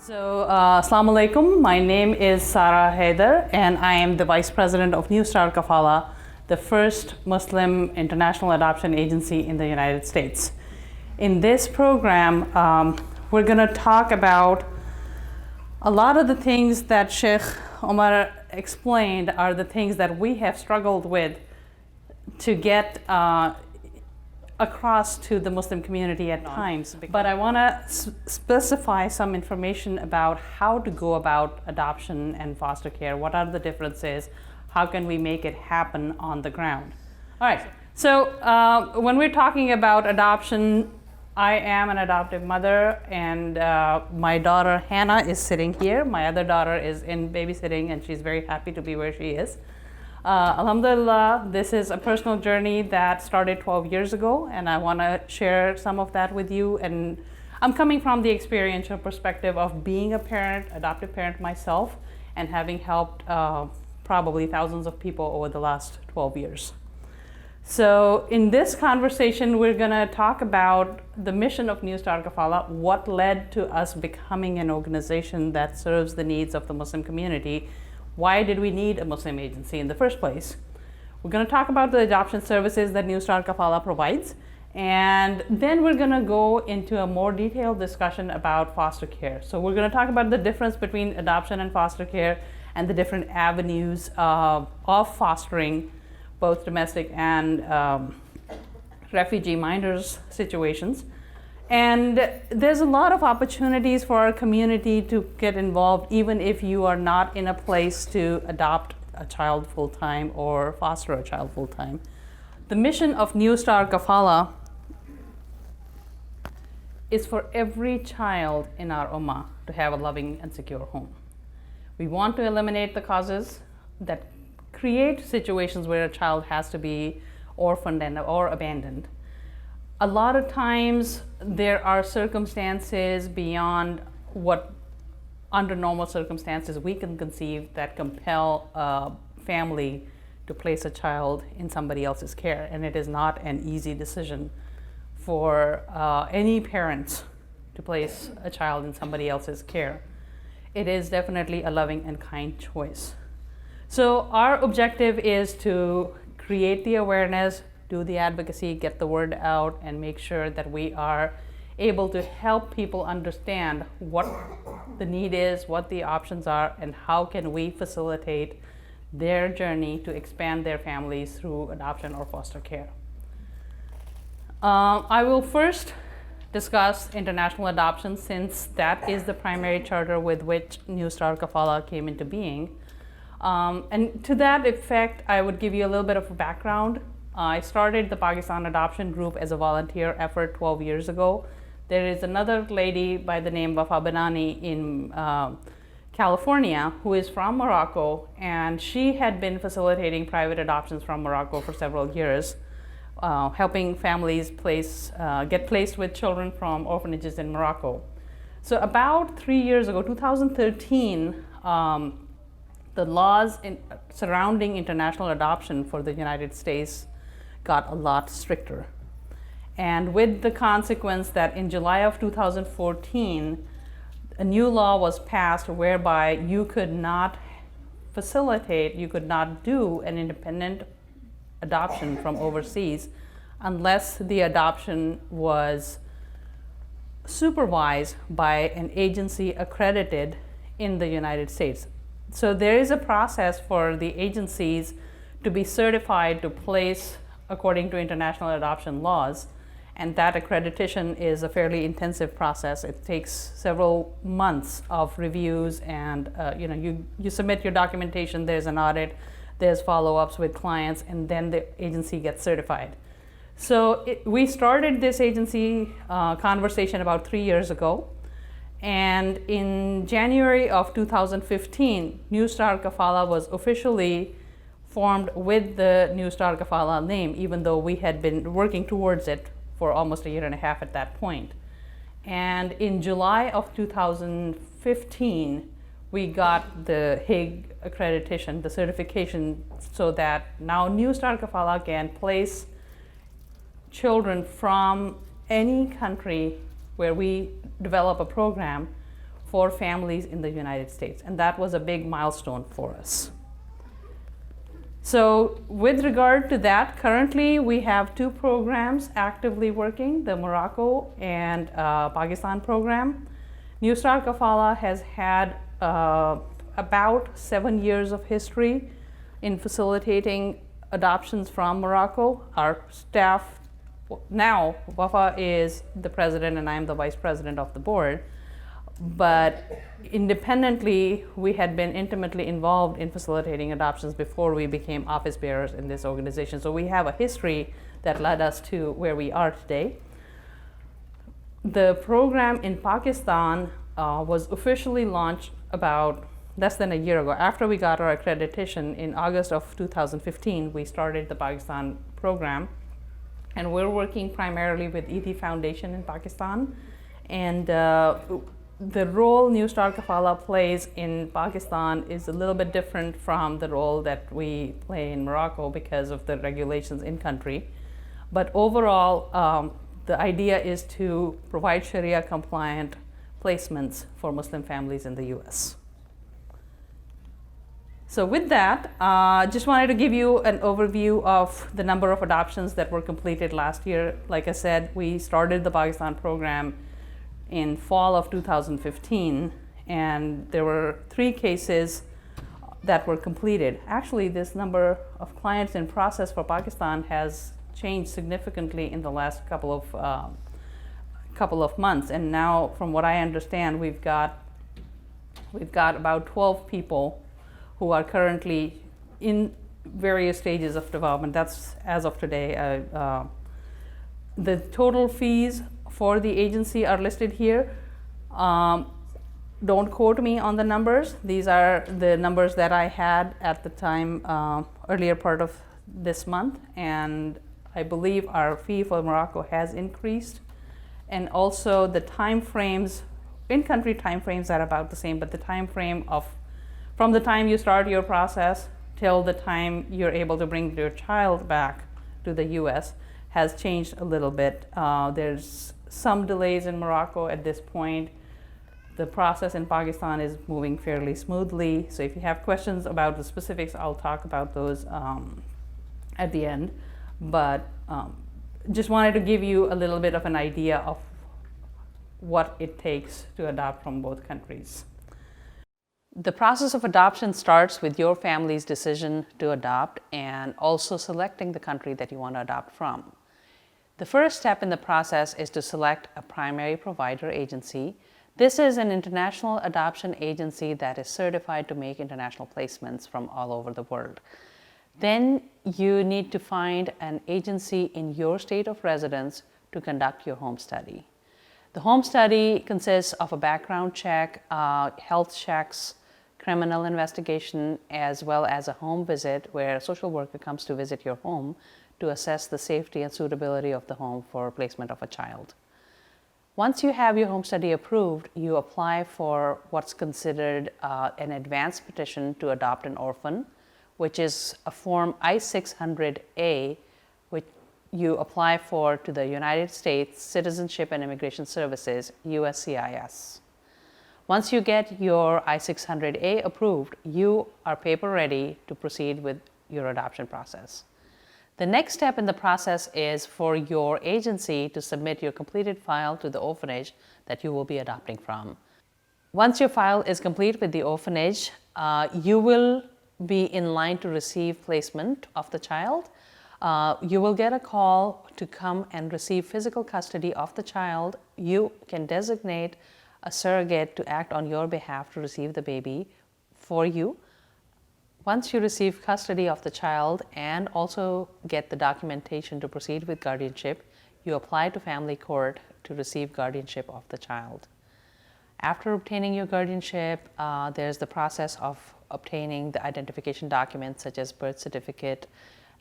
Assalamu alaikum. My name is Sarah Haider, and I am the Vice President of New Start Kafala, the first Muslim international adoption agency in the United States. In this program, we're going to talk about a lot of the things that Sheikh Omar explained are the things that we have struggled with to get across to the Muslim community at times. But I want to specify some information about how to go about adoption and foster care. What are the differences? How can we make it happen on the ground? All right, so when we're talking about adoption, I am an adoptive mother, and my daughter Hannah is sitting here. My other daughter is in babysitting, and she's very happy to be where she is. Alhamdulillah, this is a personal journey that started 12 years ago, and I want to share some of that with you. And I'm coming from the experiential perspective of being a parent, adoptive parent myself, and having helped probably thousands of people over the last 12 years. So in this conversation, we're going to talk about the mission of New Start Kafala, what led to us becoming an organization that serves the needs of the Muslim community. Why did we need a Muslim agency in the first place? We're going to talk about the adoption services that New Start Kafala provides, and then we're going to go into a more detailed discussion about foster care. So we're going to talk about the difference between adoption and foster care and the different avenues of fostering both domestic and refugee minors situations. And there's a lot of opportunities for our community to get involved, even if you are not in a place to adopt a child full-time or foster a child full-time. The mission of New Start Kafala is for every child in our ummah to have a loving and secure home. We want to eliminate the causes that create situations where a child has to be orphaned or abandoned. A lot of times there are circumstances beyond what under normal circumstances we can conceive that compel a family to place a child in somebody else's care, and it is not an easy decision for any parents to place a child in somebody else's care. It is definitely a loving and kind choice. So our objective is to create the awareness, do the advocacy, get the word out, and make sure that we are able to help people understand what the need is, what the options are, and how can we facilitate their journey to expand their families through adoption or foster care. I will first discuss international adoption, since that is the primary charter with which New Start Kafala came into being. And to that effect, I would give you a little bit of a background. I started the Pakistan Adoption Group as a volunteer effort 12 years ago. There is another lady by the name of Abanani in California who is from Morocco, and she had been facilitating private adoptions from Morocco for several years, helping families get placed with children from orphanages in Morocco. So about 3 years ago, 2013, the laws surrounding international adoption for the United States got a lot stricter. And with the consequence that in July of 2014, a new law was passed whereby you could not do an independent adoption from overseas unless the adoption was supervised by an agency accredited in the United States. So there is a process for the agencies to be certified to place according to international adoption laws, and that accreditation is a fairly intensive process. It takes several months of reviews, and you submit your documentation, there's an audit, there's follow-ups with clients, and then the agency gets certified. So we started this agency conversation about 3 years ago. And in January of 2015, New Start Kafala was officially formed with the New Start Kafala name, even though we had been working towards it for almost a year and a half at that point. And in July of 2015, we got the Hague accreditation, the certification, so that now New Start Kafala can place children from any country where we develop a program for families in the United States, and that was a big milestone for us. So with regard to that, currently we have two programs actively working, the Morocco and Pakistan program. New Start Kafala has had about 7 years of history in facilitating adoptions from Morocco. Our staff now, Wafa is the president and I'm the vice president of the board, but independently, we had been intimately involved in facilitating adoptions before we became office bearers in this organization. So we have a history that led us to where we are today. The program in Pakistan was officially launched about less than a year ago. After we got our accreditation in August of 2015, we started the Pakistan program. And we're working primarily with ET Foundation in Pakistan. And the role New Start Kafala plays in Pakistan is a little bit different from the role that we play in Morocco because of the regulations in country. But overall, the idea is to provide Sharia compliant placements for Muslim families in the US. So with that, just wanted to give you an overview of the number of adoptions that were completed last year. Like I said, we started the Pakistan program in fall of 2015, and there were 3 cases that were completed. Actually, this number of clients in process for Pakistan has changed significantly in the last couple of months. And now, from what I understand, we've got about 12 people who are currently in various stages of development. That's as of today. The total fees for the agency are listed here. Don't quote me on the numbers. These are the numbers that I had at the time, earlier part of this month, and I believe our fee for Morocco has increased. And also the time frames, in-country time frames are about the same, but the time frame from the time you start your process till the time you're able to bring your child back to the US has changed a little bit. There's some delays in Morocco at this point. The process in Pakistan is moving fairly smoothly. So if you have questions about the specifics, I'll talk about those at the end. But just wanted to give you a little bit of an idea of what it takes to adopt from both countries. The process of adoption starts with your family's decision to adopt and also selecting the country that you want to adopt from. The first step in the process is to select a primary provider agency. This is an international adoption agency that is certified to make international placements from all over the world. Then you need to find an agency in your state of residence to conduct your home study. The home study consists of a background check, health checks, criminal investigation, as well as a home visit where a social worker comes to visit your home to assess the safety and suitability of the home for placement of a child. Once you have your home study approved, you apply for what's considered an advance petition to adopt an orphan, which is a form I-600A, which you apply for to the United States Citizenship and Immigration Services, USCIS. Once you get your I-600A approved, you are paper ready to proceed with your adoption process. The next step in the process is for your agency to submit your completed file to the orphanage that you will be adopting from. Once your file is complete with the orphanage, you will be in line to receive placement of the child. You will get a call to come and receive physical custody of the child. You can designate a surrogate to act on your behalf to receive the baby for you. Once you receive custody of the child and also get the documentation to proceed with guardianship, you apply to family court to receive guardianship of the child. After obtaining your guardianship, there's the process of obtaining the identification documents such as birth certificate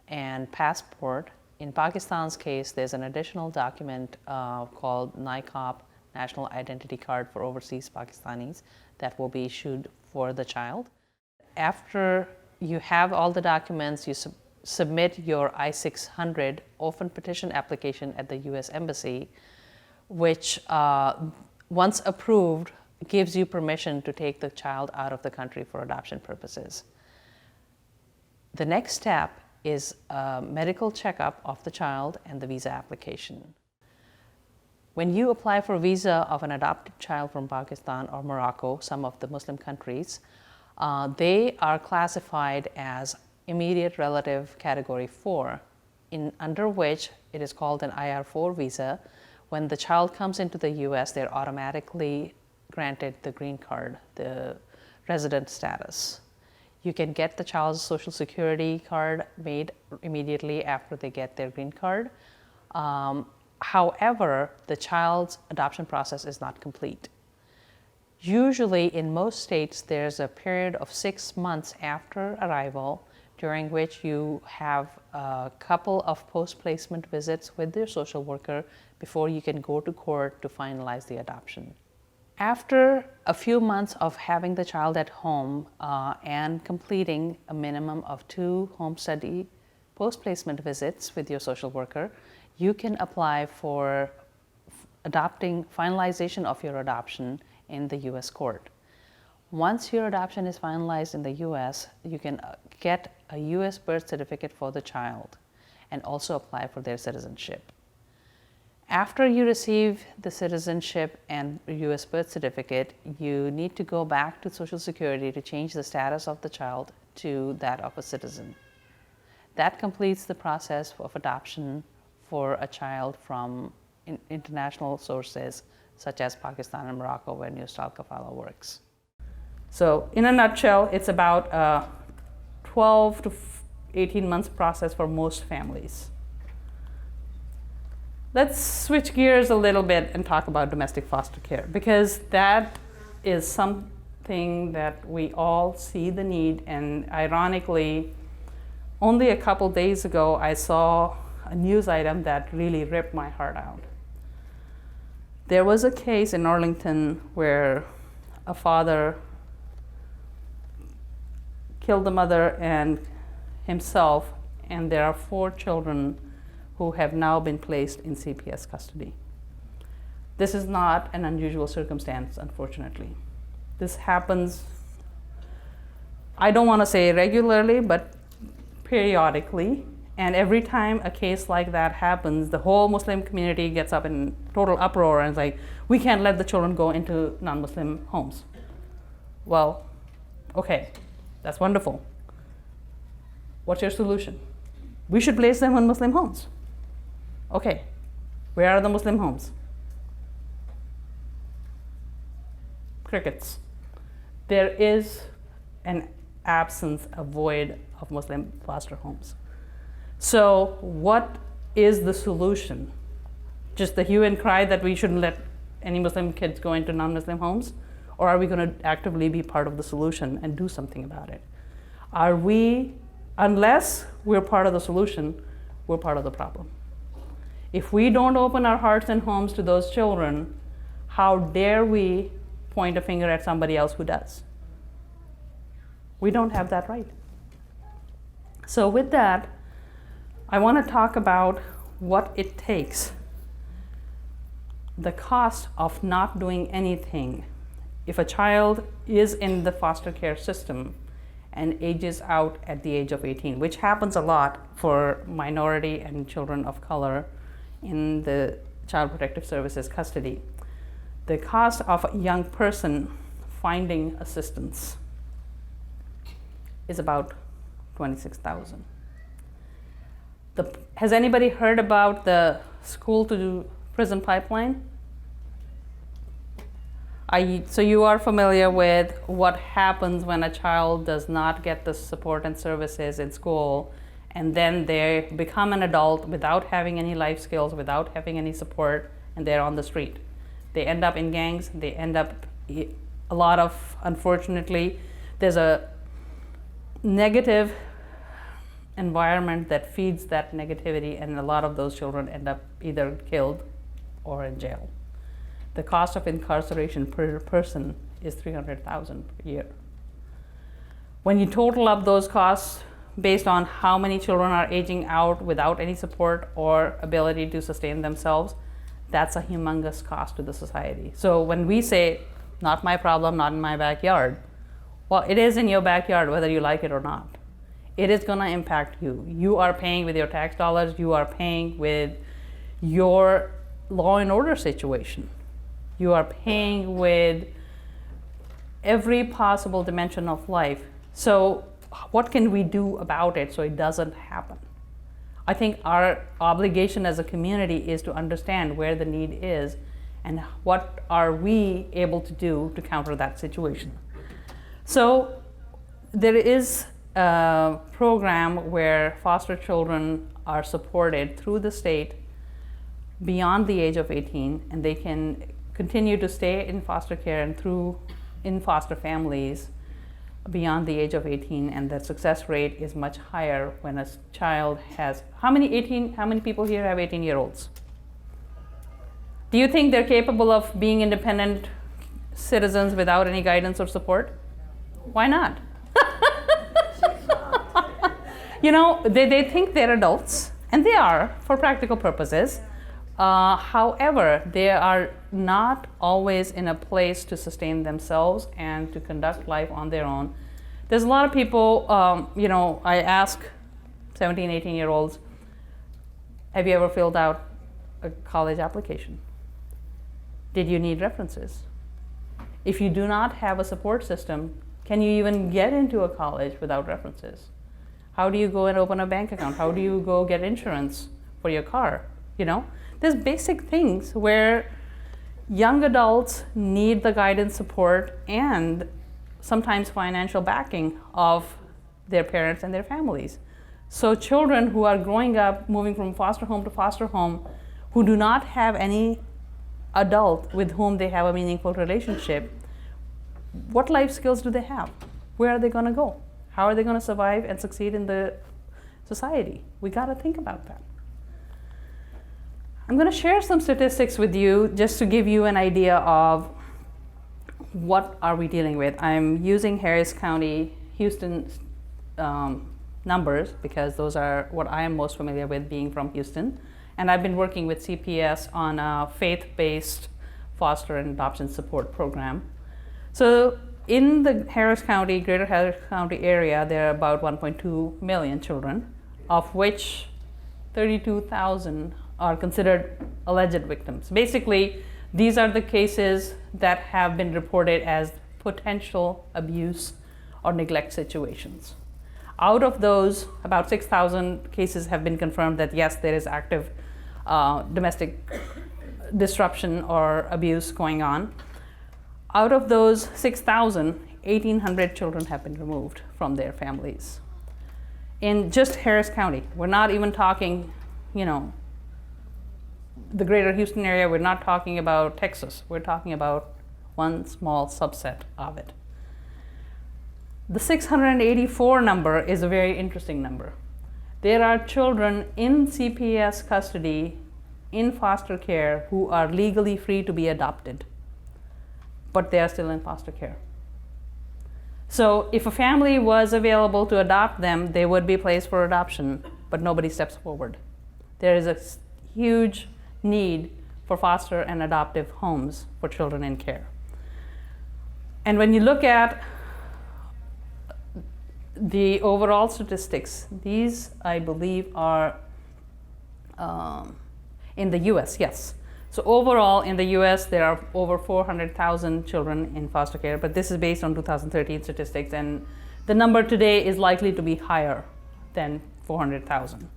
and passport. In Pakistan's case, there's an additional document called NICOP, National Identity Card for Overseas Pakistanis, that will be issued for the child. After you have all the documents, you submit your I-600 orphan petition application at the US Embassy, which once approved, gives you permission to take the child out of the country for adoption purposes. The next step is a medical checkup of the child and the visa application. When you apply for a visa of an adopted child from Pakistan or Morocco, some of the Muslim countries, they are classified as immediate relative category 4, under which it is called an IR4 visa. When the child comes into the US, they're automatically granted the green card, the resident status. You can get the child's social security card made immediately after they get their green card. However, the child's adoption process is not complete. Usually, in most states, there's a period of 6 months after arrival during which you have a couple of post-placement visits with your social worker before you can go to court to finalize the adoption. After a few months of having the child at home and completing a minimum of 2 home study post-placement visits with your social worker, you can apply for finalization of your adoption in the US court. Once your adoption is finalized in the US, you can get a US birth certificate for the child and also apply for their citizenship. After you receive the citizenship and US birth certificate, you need to go back to Social Security to change the status of the child to that of a citizen. That completes the process of adoption for a child from international sources such as Pakistan and Morocco, where New Style Kafala works. So in a nutshell, it's about a 12 to 18 months process for most families. Let's switch gears a little bit and talk about domestic foster care, because that is something that we all see the need. And ironically, only a couple days ago, I saw a news item that really ripped my heart out. There was a case in Arlington where a father killed the mother and himself, and there are 4 children who have now been placed in CPS custody. This is not an unusual circumstance, unfortunately. This happens, I don't want to say regularly, but periodically. And every time a case like that happens, the whole Muslim community gets up in total uproar and is like, we can't let the children go into non-Muslim homes. Well, okay, that's wonderful. What's your solution? We should place them in Muslim homes. Okay, where are the Muslim homes? Crickets. There is an absence, a void of Muslim foster homes. So what is the solution? Just the hue and cry that we shouldn't let any Muslim kids go into non-Muslim homes? Or are we going to actively be part of the solution and do something about it? Are we, unless we're part of the solution, we're part of the problem. If we don't open our hearts and homes to those children, how dare we point a finger at somebody else who does? We don't have that right. So with that, I want to talk about what it takes, the cost of not doing anything. If a child is in the foster care system and ages out at the age of 18, which happens a lot for minority and children of color in the Child Protective Services custody, the cost of a young person finding assistance is about $26,000. Has anybody heard about the School-to-Prison Pipeline? So you are familiar with what happens when a child does not get the support and services in school, and then they become an adult without having any life skills, without having any support, and they're on the street. They end up in gangs, they end up, unfortunately, there's a negative environment that feeds that negativity, and a lot of those children end up either killed or in jail. The cost of incarceration per person is $300,000 per year. When you total up those costs based on how many children are aging out without any support or ability to sustain themselves, that's a humongous cost to the society. So when we say not my problem, not in my backyard. Well, it is in your backyard whether you like it or not. It is going to impact you. You are paying with your tax dollars, you are paying with your law and order situation. You are paying with every possible dimension of life. So what can we do about it so it doesn't happen? I think our obligation as a community is to understand where the need is and what are we able to do to counter that situation. So there is a program where foster children are supported through the state beyond the age of 18, and they can continue to stay in foster care and in foster families beyond the age of 18, and the success rate is much higher when a child has, how many people here have 18-year-olds? Do you think they're capable of being independent citizens without any guidance or support? Why not? You know, they think they're adults, and they are for practical purposes. However, they are not always in a place to sustain themselves and to conduct life on their own. There's a lot of people, I ask 17, 18-year-olds, have you ever filled out a college application? Did you need references? If you do not have a support system, can you even get into a college without references? How do you go and open a bank account? How do you go get insurance for your car? There's basic things where young adults need the guidance, support, and sometimes financial backing of their parents and their families. So children who are growing up, moving from foster home to foster home, who do not have any adult with whom they have a meaningful relationship, what life skills do they have? Where are they going to go? How are they going to survive and succeed in the society? We got to think about that. I'm going to share some statistics with you just to give you an idea of what are we dealing with. I'm using Harris County, Houston numbers because those are what I am most familiar with, being from Houston. And I've been working with CPS on a faith-based foster and adoption support program. So in the Harris County, greater Harris County area, there are about 1.2 million children, of which 32,000 are considered alleged victims. Basically, these are the cases that have been reported as potential abuse or neglect situations. Out of those, about 6,000 cases have been confirmed that yes, there is active domestic disruption or abuse going on. Out of those 6,000, 1,800 children have been removed from their families. In just Harris County, we're not even talking, the greater Houston area, we're not talking about Texas. We're talking about one small subset of it. The 684 number is a very interesting number. There are children in CPS custody, in foster care, who are legally free to be adopted, but they are still in foster care. So if a family was available to adopt them, they would be placed for adoption, but nobody steps forward. There is a huge need for foster and adoptive homes for children in care. And when you look at the overall statistics, these, I believe, are in the US, yes. So overall in the US, there are over 400,000 children in foster care, but this is based on 2013 statistics, and the number today is likely to be higher than 400,000.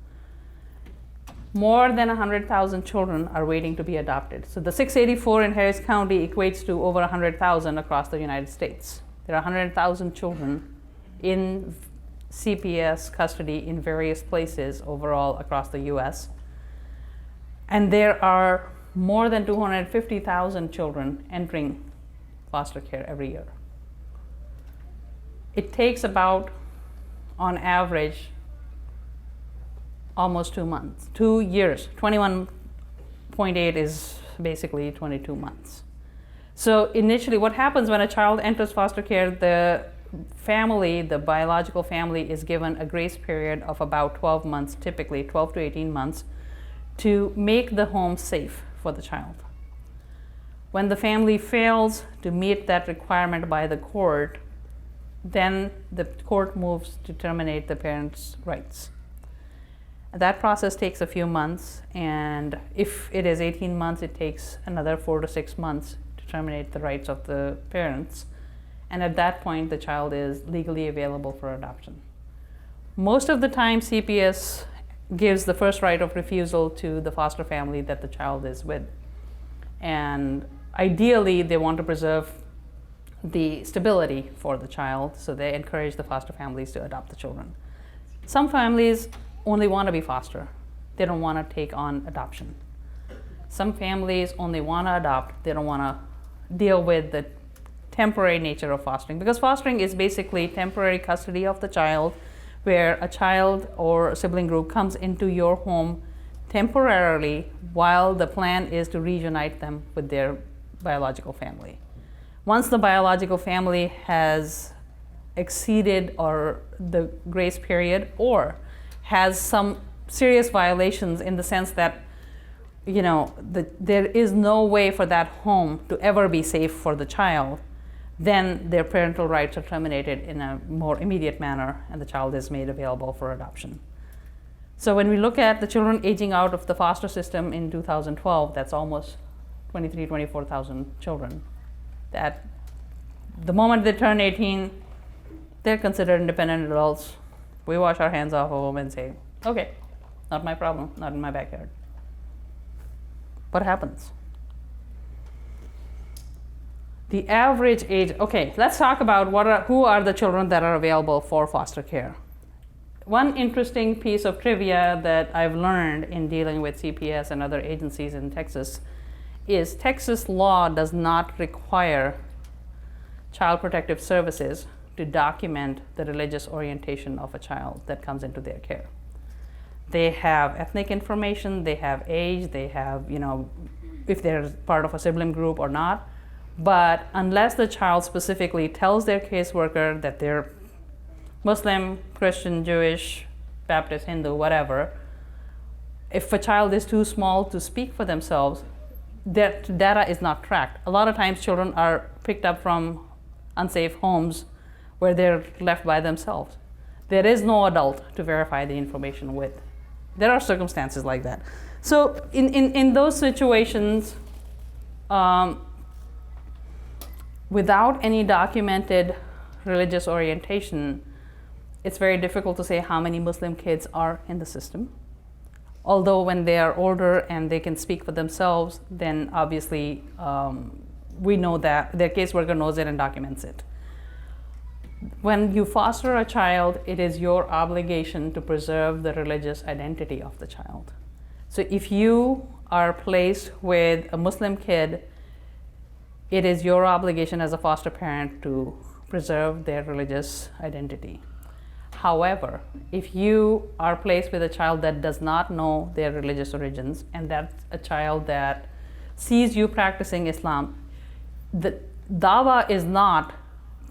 More than 100,000 children are waiting to be adopted. So the 684 in Harris County equates to over 100,000 across the United States. There are 100,000 children in CPS custody in various places overall across the US. And there are more than 250,000 children entering foster care every year. It takes about, on average, almost 2 months, 2 years. 21.8 is basically 22 months. So initially, what happens when a child enters foster care, the family, the biological family, is given a grace period of about 12 months, typically 12 to 18 months, to make the home safe for the child. When the family fails to meet that requirement by the court, then the court moves to terminate the parent's rights. That process takes a few months, and if it is 18 months, it takes another 4 to 6 months to terminate the rights of the parents. And at that point, the child is legally available for adoption. Most of the time, CPS gives the first right of refusal to the foster family that the child is with. And ideally, they want to preserve the stability for the child, so they encourage the foster families to adopt the children. Some families only want to be foster. They don't want to take on adoption. Some families only want to adopt. They don't want to deal with the temporary nature of fostering, because fostering is basically temporary custody of the child, where a child or a sibling group comes into your home temporarily while the plan is to reunite them with their biological family. Once the biological family has exceeded or the grace period, or has some serious violations in the sense that there is no way for that home to ever be safe for the child, then their parental rights are terminated in a more immediate manner, and the child is made available for adoption. So when we look at the children aging out of the foster system in 2012, that's almost 24,000 children. That the moment they turn 18, they're considered independent adults. We wash our hands off of them and say, okay, not my problem, not in my backyard. What happens? The average age, okay, let's talk about who are the children that are available for foster care. One interesting piece of trivia that I've learned in dealing with CPS and other agencies in Texas is Texas law does not require Child Protective Services to document the religious orientation of a child that comes into their care. They have ethnic information, they have age, they have, if they're part of a sibling group or not. But unless the child specifically tells their caseworker that they're Muslim, Christian, Jewish, Baptist, Hindu, whatever, if a child is too small to speak for themselves, that data is not tracked. A lot of times children are picked up from unsafe homes where they're left by themselves. There is no adult to verify the information with. There are circumstances like that. So in those situations, without any documented religious orientation, it's very difficult to say how many Muslim kids are in the system. Although when they are older and they can speak for themselves, then obviously we know that their caseworker knows it and documents it. When you foster a child, it is your obligation to preserve the religious identity of the child. So if you are placed with a Muslim kid, it is your obligation as a foster parent to preserve their religious identity. However, if you are placed with a child that does not know their religious origins, and that's a child that sees you practicing Islam, the dawah is not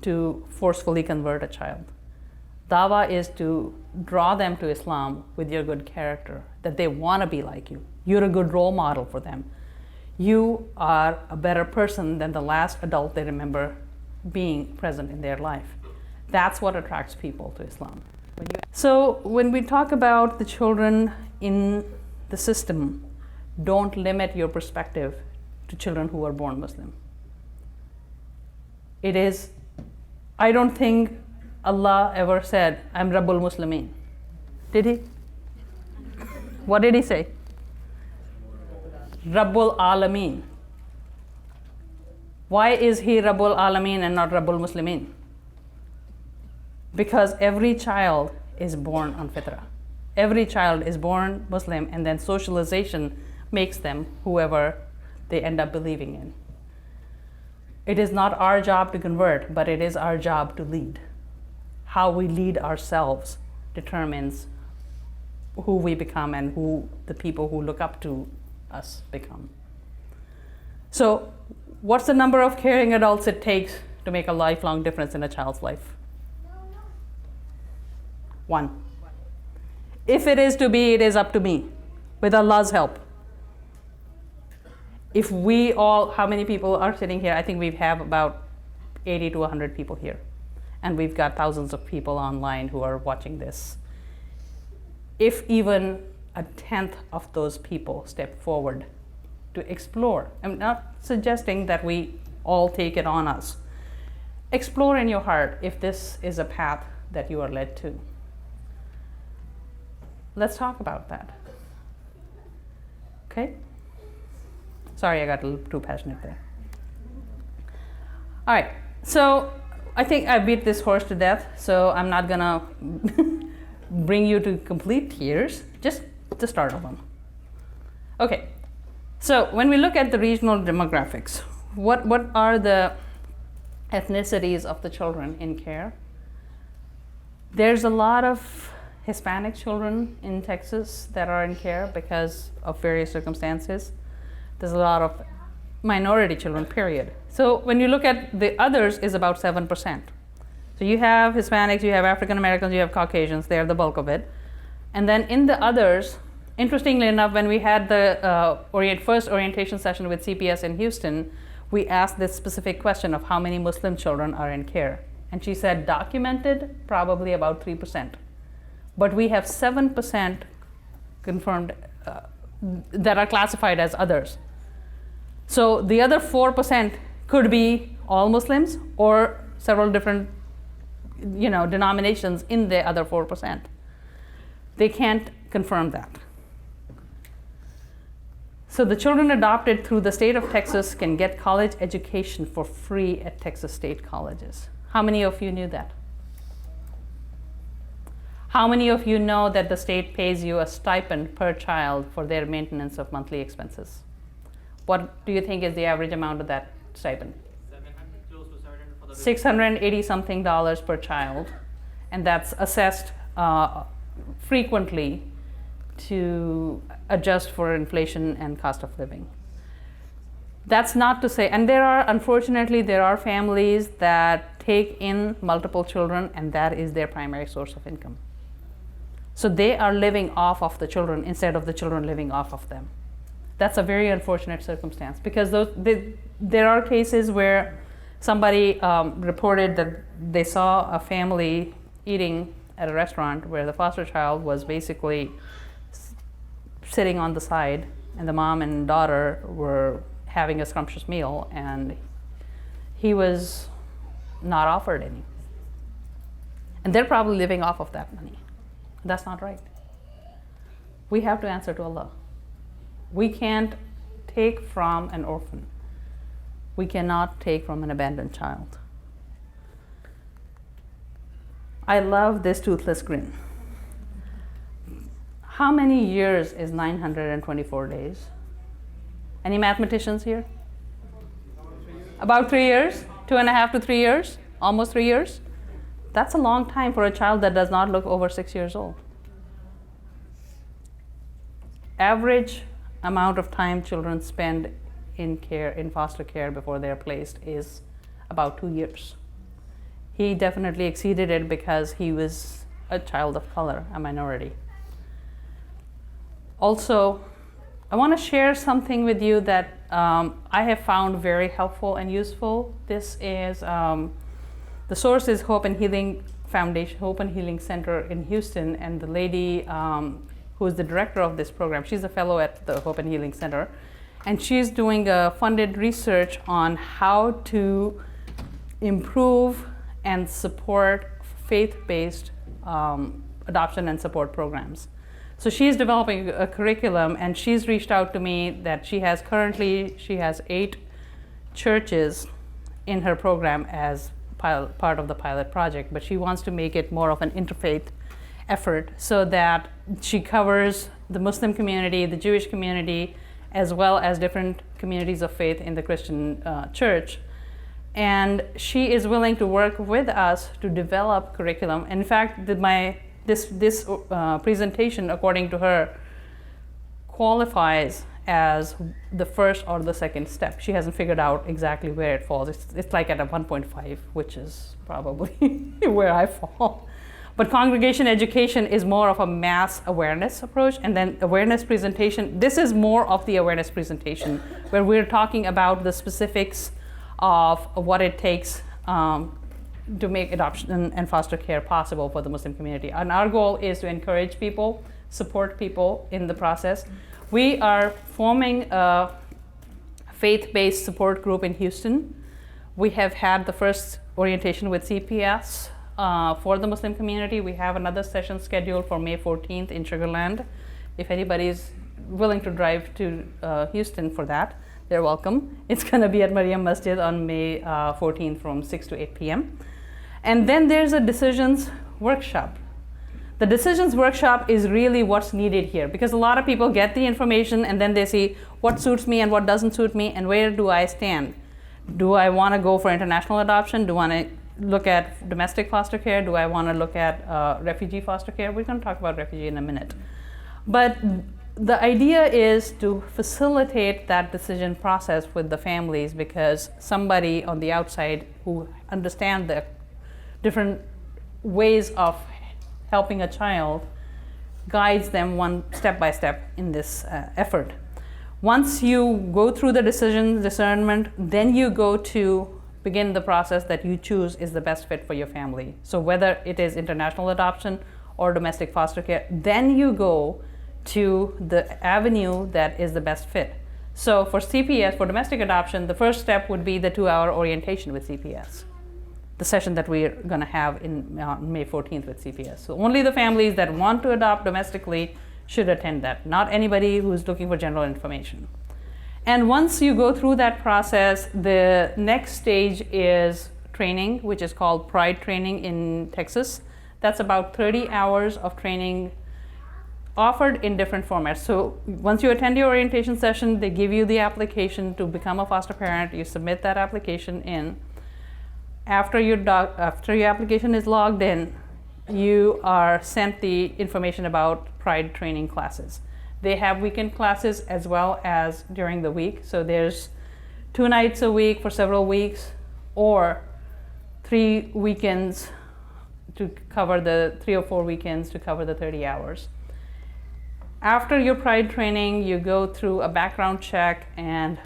to forcefully convert a child. Dawah is to draw them to Islam with your good character, that they want to be like you. You're a good role model for them. You are a better person than the last adult they remember being present in their life. That's what attracts people to Islam. So when we talk about the children in the system, don't limit your perspective to children who are born Muslim. I don't think Allah ever said, I'm Rabbul Muslimin. Did he? What did he say? Rabbul Alameen. Why is he Rabbul Alameen and not Rabbul Muslimin? Because every child is born on fitrah. Every child is born Muslim, and then socialization makes them whoever they end up believing in. It is not our job to convert, but it is our job to lead. How we lead ourselves determines who we become and who the people who look up to us become. So, what's the number of caring adults it takes to make a lifelong difference in a child's life? 1. If it is to be, it is up to me, with Allah's help. If we all, how many people are sitting here? I think we have about 80 to 100 people here. And we've got thousands of people online who are watching this. If even a tenth of those people step forward to explore, I'm not suggesting that we all take it on us. Explore in your heart if this is a path that you are led to. Let's talk about that. Okay? Sorry, I got a little too passionate there. All right, so I think I beat this horse to death, so I'm not gonna bring you to complete tears, just the start of them. Okay, so when we look at the regional demographics, what are the ethnicities of the children in care? There's a lot of Hispanic children in Texas that are in care because of various circumstances. There's a lot of minority children, period. So when you look at the others, is about 7%. So you have Hispanics, you have African Americans, you have Caucasians, they're the bulk of it. And then in the others, interestingly enough, when we had the first orientation session with CPS in Houston, we asked this specific question of how many Muslim children are in care. And she said documented, probably about 3%. But we have 7% confirmed that are classified as others. So the other 4% could be all Muslims or several different denominations in the other 4%. They can't confirm that. So the children adopted through the state of Texas can get college education for free at Texas state colleges. How many of you knew that? How many of you know that the state pays you a stipend per child for their maintenance of monthly expenses? What do you think is the average amount of that stipend? 700, close to 700 for the $680 something per child, and that's assessed frequently to adjust for inflation and cost of living. That's not to say, and unfortunately there are families that take in multiple children and that is their primary source of income. So they are living off of the children instead of the children living off of them. That's a very unfortunate circumstance because there are cases where somebody reported that they saw a family eating at a restaurant where the foster child was basically sitting on the side and the mom and daughter were having a scrumptious meal and he was not offered any. And they're probably living off of that money. That's not right. We have to answer to Allah. We can't take from an orphan. We cannot take from an abandoned child. I love this toothless grin. How many years is 924 days? Any mathematicians here? About 3 years? 2.5 to 3 years? Almost 3 years? That's a long time for a child that does not look over 6 years old. Average amount of time children spend in foster care before they're placed is about 2 years. He definitely exceeded it because he was a child of color, a minority. Also, I want to share something with you that I have found very helpful and useful. This is, the source is Hope and Healing Foundation, Hope and Healing Center in Houston, and the lady who is the director of this program, she's a fellow at the Hope and Healing Center, and she's doing a funded research on how to improve and support faith-based adoption and support programs. So she's developing a curriculum, and she's reached out to me that she has 8 churches in her program as part of the pilot project, but she wants to make it more of an interfaith effort so that she covers the Muslim community, the Jewish community, as well as different communities of faith in the Christian church. And she is willing to work with us to develop curriculum. In fact, this presentation, according to her, qualifies as the first or the second step. She hasn't figured out exactly where it falls. It's like at a 1.5, which is probably where I fall. But congregation education is more of a mass awareness approach, and then awareness presentation. This is more of the awareness presentation, where we're talking about the specifics of what it takes to make adoption and foster care possible for the Muslim community. And our goal is to encourage people, support people in the process. We are forming a faith-based support group in Houston. We have had the first orientation with CPS for the Muslim community. We have another session scheduled for May 14th in Sugar Land. If anybody's willing to drive to Houston for that, they're welcome. It's going to be at Mariam Masjid on May 14th from 6 to 8 p.m. And then there's a decisions workshop. The decisions workshop is really what's needed here, because a lot of people get the information and then they see what suits me and what doesn't suit me, and where do I stand? Do I want to go for international adoption? Do I want to look at domestic foster care? Do I want to look at refugee foster care? We're going to talk about refugee in a minute. But the idea is to facilitate that decision process with the families, because somebody on the outside who understands the different ways of helping a child guides them one step by step in this effort. Once you go through the decision discernment, then you go to begin the process that you choose is the best fit for your family. So whether it is international adoption or domestic foster care, then you go to the avenue that is the best fit. So for CPS, for domestic adoption, the first step would be the 2-hour orientation with CPS, the session that we're going to have in May 14th with CPS. So only the families that want to adopt domestically should attend that, not anybody who's looking for general information. And once you go through that process, the next stage is training, which is called Pride Training in Texas. That's about 30 hours of training offered in different formats. So once you attend your orientation session, they give you the application to become a foster parent. You submit that application in. After your application is logged in, you are sent the information about Pride training classes. They have weekend classes as well as during the week. So there's 2 nights a week for several weeks, or 3 weekends to cover the 3 or 4 weekends to cover the 30 hours. After your Pride training, you go through a background check and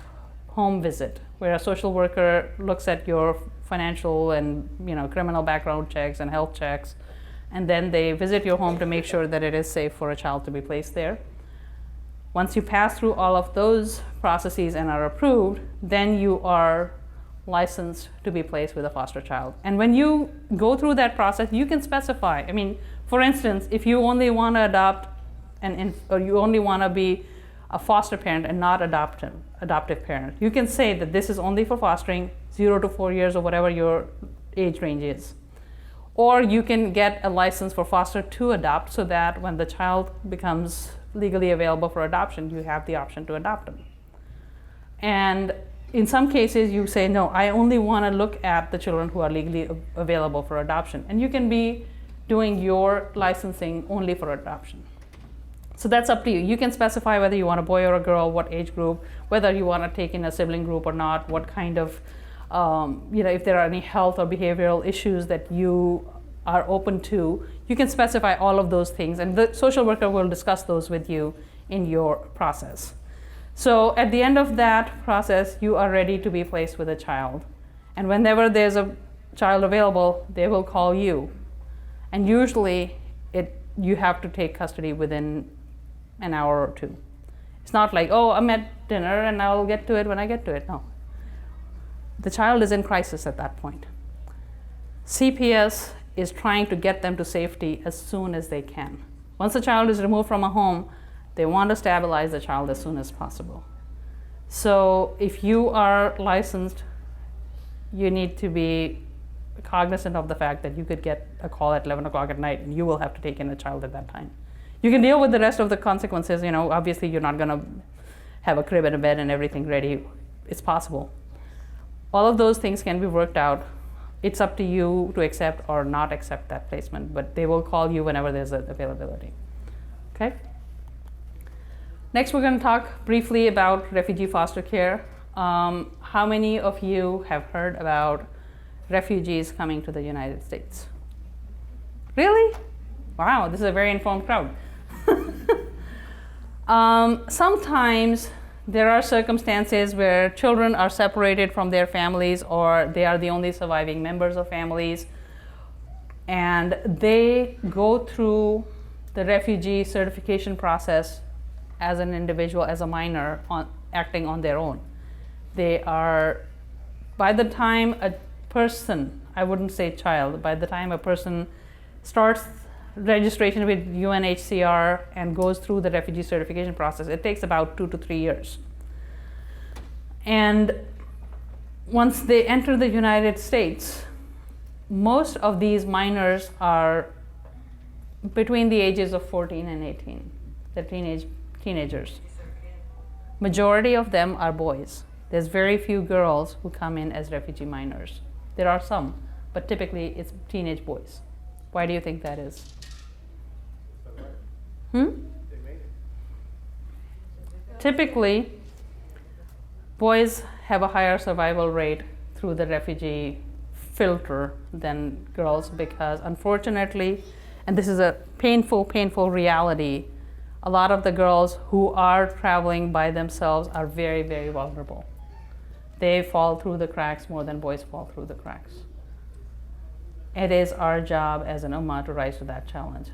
home visit, where a social worker looks at your financial and criminal background checks and health checks, and then they visit your home to make sure that it is safe for a child to be placed there. Once you pass through all of those processes and are approved, then you are licensed to be placed with a foster child. And when you go through that process, you can specify. I mean, for instance, if you only want to adopt or you only want to be a foster parent and not adoptive parent, you can say that this is only for fostering 0 to 4 years or whatever your age range is. Or you can get a license for foster to adopt, so that when the child becomes legally available for adoption, you have the option to adopt them. And in some cases, you say, no, I only want to look at the children who are legally available for adoption. And you can be doing your licensing only for adoption. So that's up to you. You can specify whether you want a boy or a girl, what age group, whether you want to take in a sibling group or not, what kind of, if there are any health or behavioral issues that you are open to. You can specify all of those things, and the social worker will discuss those with you in your process. So at the end of that process, you are ready to be placed with a child. And whenever there's a child available, they will call you. And usually you have to take custody within an hour or 2. It's not like, oh, I'm at dinner and I'll get to it when I get to it. No. The child is in crisis at that point. CPS is trying to get them to safety as soon as they can. Once the child is removed from a home, they want to stabilize the child as soon as possible. So if you are licensed, you need to be cognizant of the fact that you could get a call at 11 o'clock at night and you will have to take in a child at that time. You can deal with the rest of the consequences. Obviously you're not going to have a crib and a bed and everything ready. It's possible. All of those things can be worked out. It's up to you to accept or not accept that placement, but they will call you whenever there's availability. Okay? Next, we're going to talk briefly about refugee foster care. How many of you have heard about refugees coming to the United States? Really? Wow, this is a very informed crowd. Sometimes there are circumstances where children are separated from their families, or they are the only surviving members of families, and they go through the refugee certification process as an individual, as a minor, acting on their own. They are, by the time a person, I wouldn't say child, by the time a person starts registration with UNHCR and goes through the refugee certification process, it takes about 2 to 3 years. And once they enter the United States, most of these minors are between the ages of 14 and 18. They're teenagers. Majority of them are boys. There's very few girls who come in as refugee minors. There are some, but typically it's teenage boys. Why do you think that is? Typically, boys have a higher survival rate through the refugee filter than girls, because unfortunately, and this is a painful reality, a lot of the girls who are traveling by themselves are very, very vulnerable. They fall through the cracks more than boys fall through the cracks. It is our job as an ummah to rise to that challenge.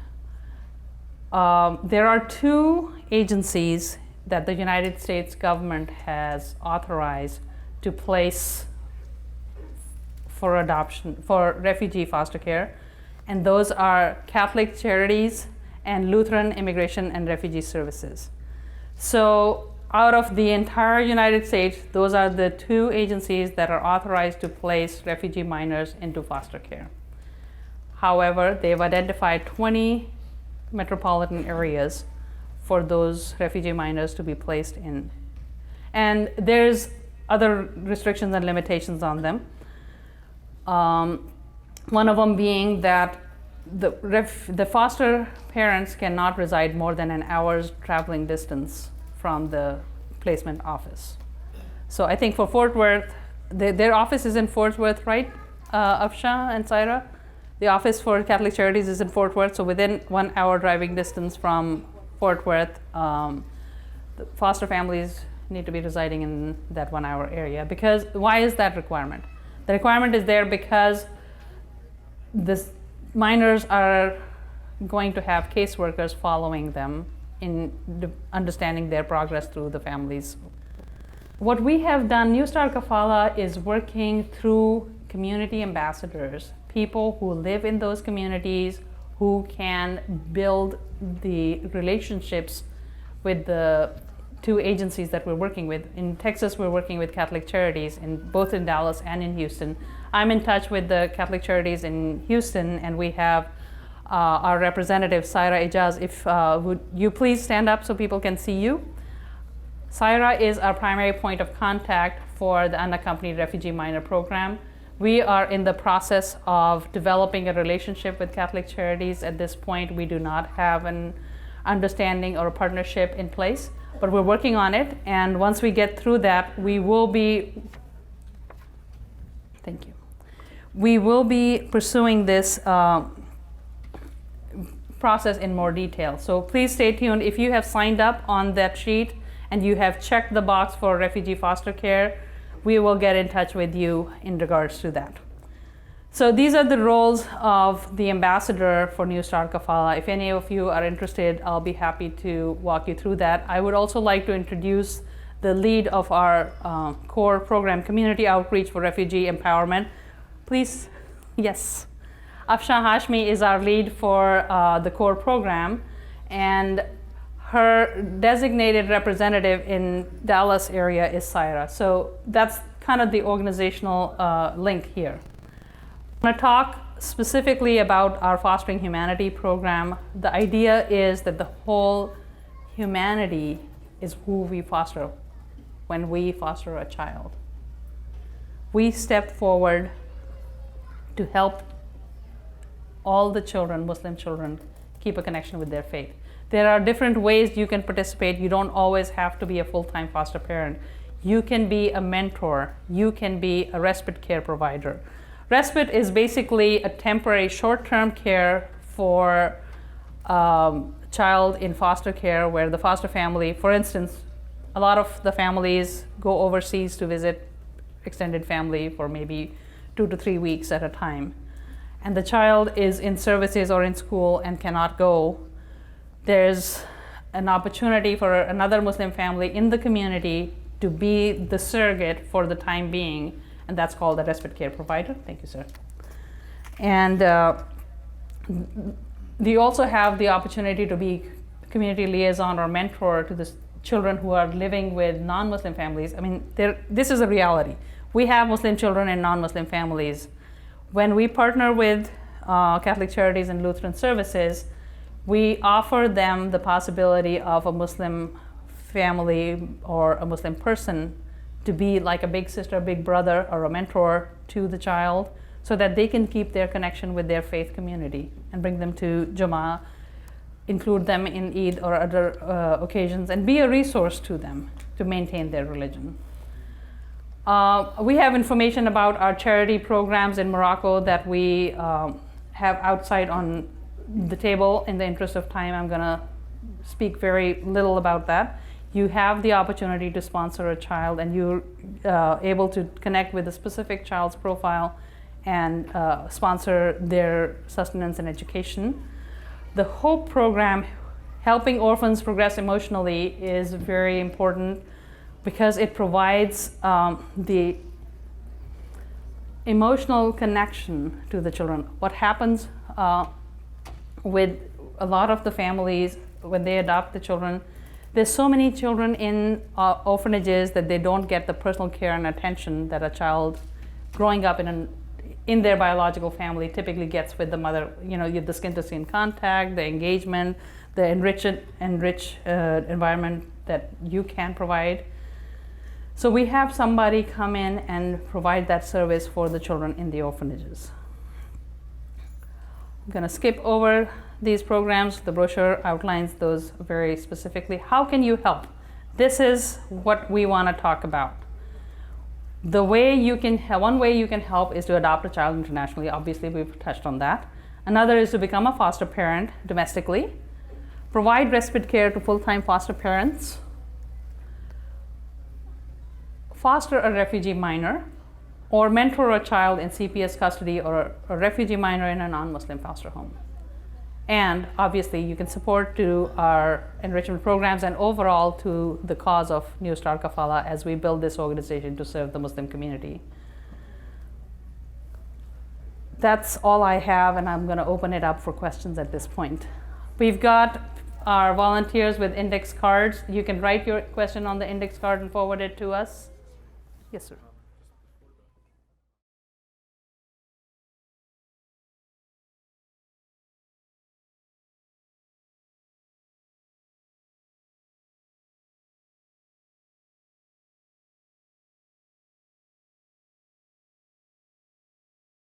There are 2 agencies that the United States government has authorized to place for adoption, for refugee foster care, and those are Catholic Charities and Lutheran Immigration and Refugee Services. So out of the entire United States, those are the 2 agencies that are authorized to place refugee minors into foster care. However, they've identified 20 metropolitan areas for those refugee minors to be placed in. And there's other restrictions and limitations on them. One of them being that the foster parents cannot reside more than an hour's traveling distance from the placement office. So I think for Fort Worth, their office is in Fort Worth, right, Afsha and Saira? The office for Catholic Charities is in Fort Worth, so within 1 hour driving distance from Fort Worth, the foster families need to be residing in that 1 hour area. Because why is that requirement? The requirement is there because the minors are going to have caseworkers following them in understanding their progress through the families. What we have done, New Start Kafala is working through community ambassadors, people who live in those communities, who can build the relationships with the 2 agencies that we're working with. In Texas, we're working with Catholic Charities, both in Dallas and in Houston. I'm in touch with the Catholic Charities in Houston, and we have our representative, Saira Ijaz. If would you please stand up so people can see you? Saira is our primary point of contact for the unaccompanied refugee minor program. We are in the process of developing a relationship with Catholic Charities. At this point, we do not have an understanding or a partnership in place, but we're working on it. And once we get through that, we will be pursuing this process in more detail. So please stay tuned. If you have signed up on that sheet and you have checked the box for refugee foster care, we will get in touch with you in regards to that. So these are the roles of the ambassador for New Start Kafala. If any of you are interested, I'll be happy to walk you through that. I would also like to introduce the lead of our core program, Community Outreach for Refugee Empowerment. Please, yes. Afsha Hashmi is our lead for the core program, and her designated representative in Dallas area is Saira. So that's kind of the organizational link here. I'm going to talk specifically about our Fostering Humanity program. The idea is that the whole humanity is who we foster when we foster a child. We step forward to help all the children, Muslim children, keep a connection with their faith. There are different ways you can participate. You don't always have to be a full-time foster parent. You can be a mentor. You can be a respite care provider. Respite is basically a temporary short-term care for child in foster care where the foster family, for instance, a lot of the families go overseas to visit extended family for maybe 2 to 3 weeks at a time, and the child is in services or in school and cannot go. There's an opportunity for another Muslim family in the community to be the surrogate for the time being, and that's called a respite care provider. Thank you, sir. And we also have the opportunity to be community liaison or mentor to the children who are living with non-Muslim families. I mean, this is a reality. We have Muslim children in non-Muslim families. When we partner with Catholic Charities and Lutheran Services, we offer them the possibility of a Muslim family or a Muslim person to be like a big sister, big brother, or a mentor to the child so that they can keep their connection with their faith community and bring them to Jummah, include them in Eid or other occasions, and be a resource to them to maintain their religion. We have information about our charity programs in Morocco that we have outside on the table. In the interest of time, I'm going to speak very little about that. You have the opportunity to sponsor a child, and you're able to connect with a specific child's profile and sponsor their sustenance and education. The HOPE program, Helping Orphans Progress Emotionally, is very important because it provides the emotional connection to the children. What happens with a lot of the families when they adopt the children, there's so many children in orphanages that they don't get the personal care and attention that a child growing up in their biological family typically gets with the mother. You know, the skin-to-skin contact, the engagement, the enriched environment that you can provide. So we have somebody come in and provide that service for the children in the orphanages. I'm going to skip over these programs. The brochure outlines those very specifically. How can you help? This is what we want to talk about. The way you can one way you can help is to adopt a child internationally. Obviously, we've touched on that. Another is to become a foster parent domestically, provide respite care to full-time foster parents, foster a refugee minor, or mentor a child in CPS custody or a refugee minor in a non-Muslim foster home. And obviously, you can support to our enrichment programs and overall to the cause of New Start Kafala as we build this organization to serve the Muslim community. That's all I have, and I'm going to open it up for questions at this point. We've got our volunteers with index cards. You can write your question on the index card and forward it to us. Yes, sir.